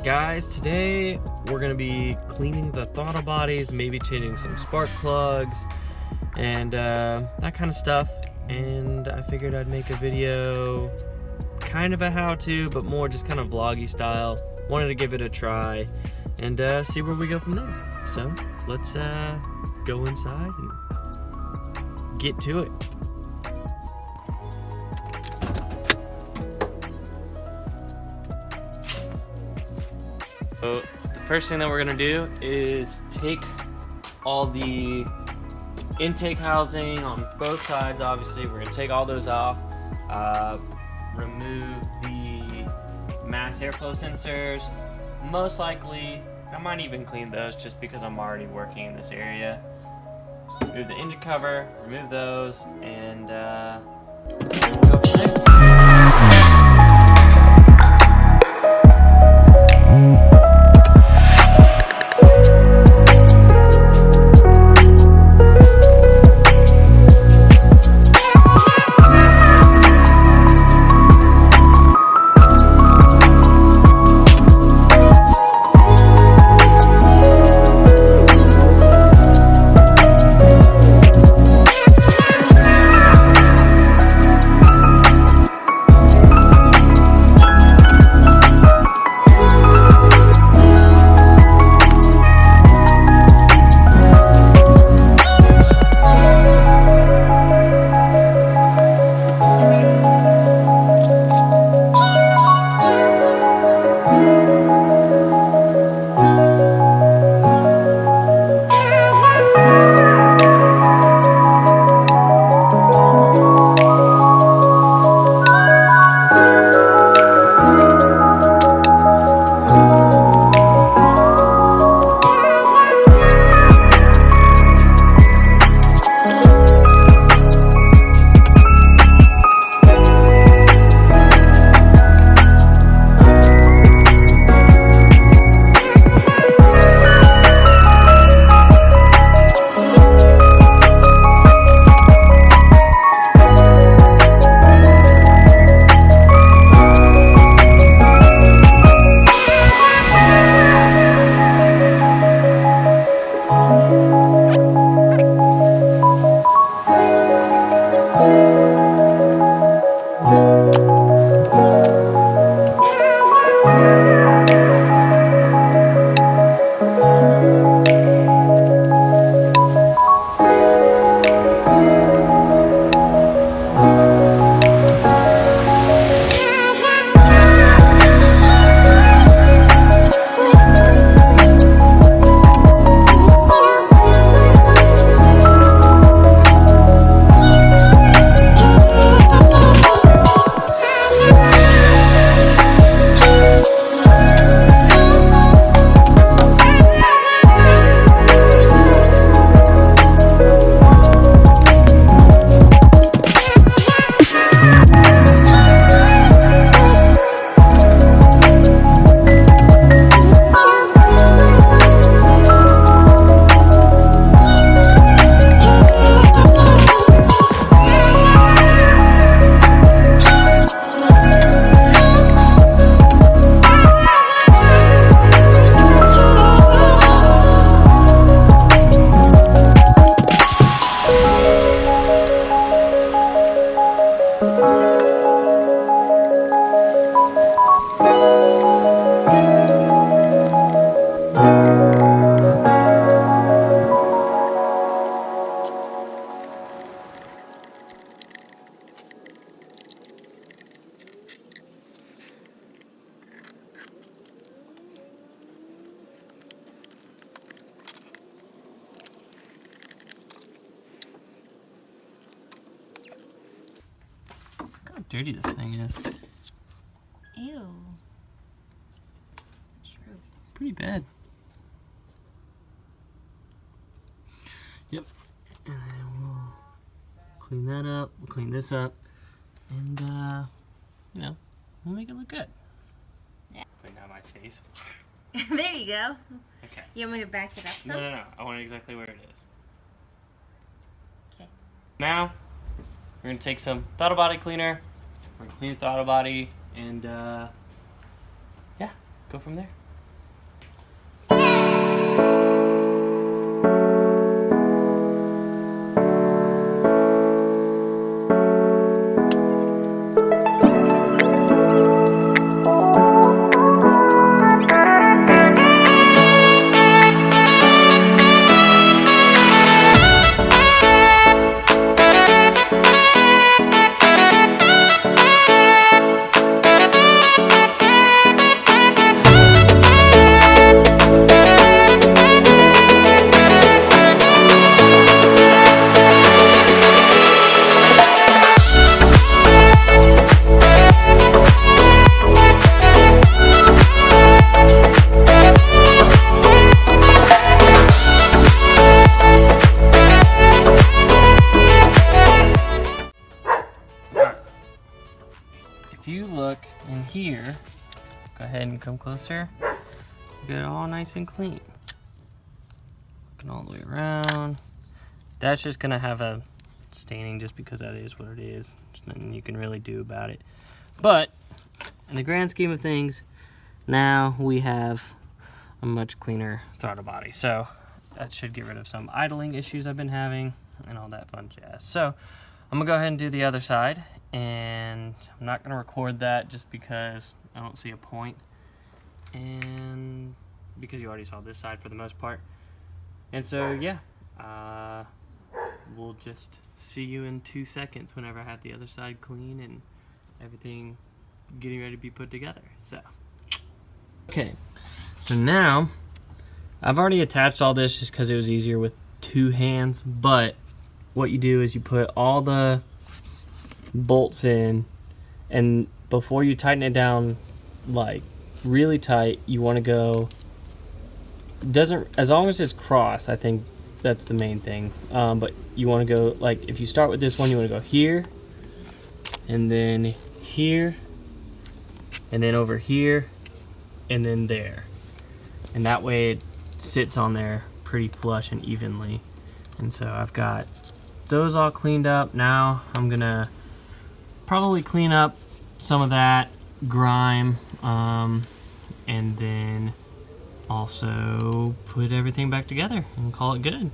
Guys, today we're going to be cleaning the throttle bodies, maybe changing some spark plugs and that kind of stuff. And I figured I'd make a video, kind of a how-to, but more just kind of vloggy style. Wanted to give it a try and see where we go from there. So let's go inside and get to it. So the first thing that we're gonna do is take all the intake housing on both sides. Obviously, we're gonna take all those off, remove the mass airflow sensors. Most likely, I might even clean those just because I'm already working in this area. Remove the engine cover, remove those, and go from there. dirty this thing is. Ew. That's gross. Pretty bad. Yep. And then we'll clean that up. We'll clean this up. And, you know, we'll make it look good. Yeah. Clean out my face. There you go. Okay. You want me to back it up some? No. I want it exactly where it is. Okay. Now, we're going to take some throttle body cleaner. We're going to clean the throttle body and, yeah, go from there. If you look in here, go ahead and come closer. Get it all nice and clean. Looking all the way around. That's just gonna have a staining just because that is what it is. There's nothing you can really do about it. But in the grand scheme of things, now we have a much cleaner throttle body. So that should get rid of some idling issues I've been having and all that fun jazz. So I'm gonna go ahead and do the other side, and I'm not gonna record that just because I don't see a point, and because you already saw this side for the most part. And so yeah, we'll just see you in 2 seconds whenever I have the other side clean and everything getting ready to be put together. So okay, so now I've already attached all this just because it was easier with 2 hands, but what you do is you put all the bolts in, and before you tighten it down like really tight, you want to go, as long as it's cross, I think that's the main thing, but you want to go, like if you start with this one, you want to go here and then here and then over here and then there, and that way it sits on there pretty flush and evenly. And so I've got those all cleaned up. Now I'm gonna probably clean up some of that grime, and then also put everything back together and call it good.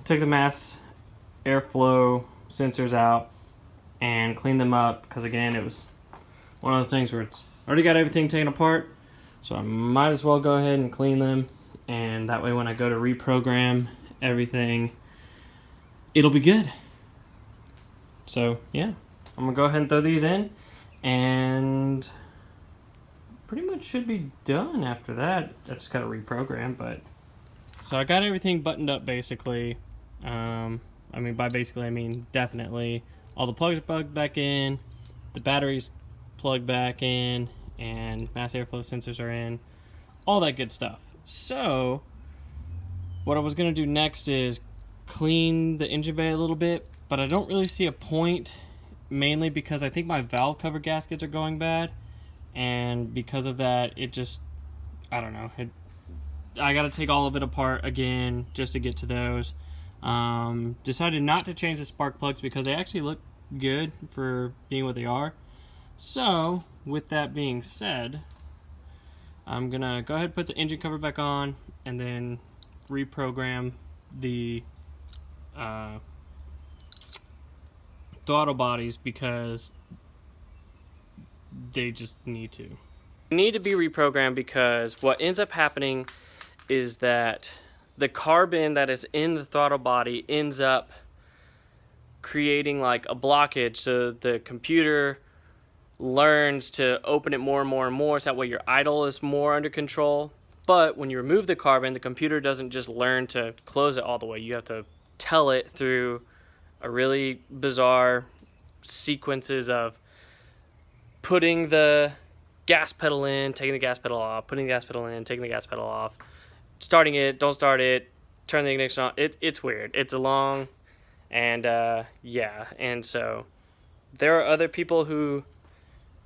Took the mass airflow sensors out and cleaned them up, because again, it was one of those things where it's already got everything taken apart, so I might as well go ahead and clean them, and that way when I go to reprogram everything, it'll be good. So yeah, I'm gonna go ahead and throw these in, and pretty much should be done after that. I just gotta reprogram, but so I got everything buttoned up basically. I mean, by basically I mean definitely. All the plugs are plugged back in, the batteries plugged back in, and mass airflow sensors are in, all that good stuff. So what I was going to do next is clean the engine bay a little bit, but I don't really see a point, mainly because I think my valve cover gaskets are going bad, and because of that, it just, I don't know, I got to take all of it apart again just to get to those. Decided not to change the spark plugs because they actually look good for being what they are. So with that being said, I'm gonna go ahead and put the engine cover back on and then reprogram the throttle bodies because they just need to be reprogrammed, because what ends up happening is that the carbon that is in the throttle body ends up creating like a blockage, so the computer learns to open it more and more and more, so that way your idle is more under control. But when you remove the carbon, the computer doesn't just learn to close it all the way. You have to tell it through a really bizarre sequences of putting the gas pedal in, taking the gas pedal off, putting the gas pedal in, taking the gas pedal off, starting it, don't start it, turn the ignition on. It's weird. It's a long, and yeah, and so there are other people who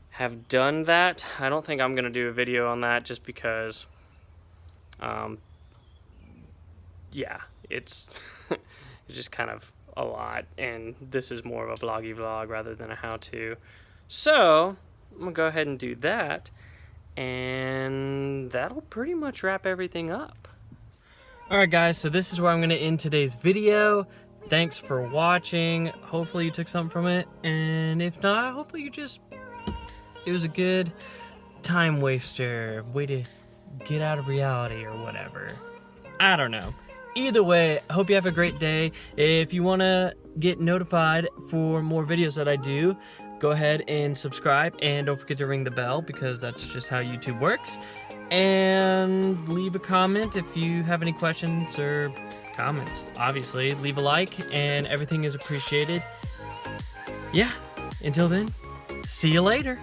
have done that. I don't think I'm gonna do a video on that just because yeah, it's it's just kind of a lot, and this is more of a vloggy vlog rather than a how-to. So I'm gonna go ahead and do that, and that'll pretty much wrap everything up. Alright guys, so this is where I'm going to end today's video. Thanks for watching. Hopefully you took something from it, and if not, hopefully it was a good time waster, way to get out of reality or whatever. I don't know. Either way, I hope you have a great day. If you want to get notified for more videos that I do, go ahead and subscribe, and don't forget to ring the bell, because that's just how YouTube works. And leave a comment if you have any questions or comments. Obviously, leave a like, and everything is appreciated. Yeah, until then, see you later.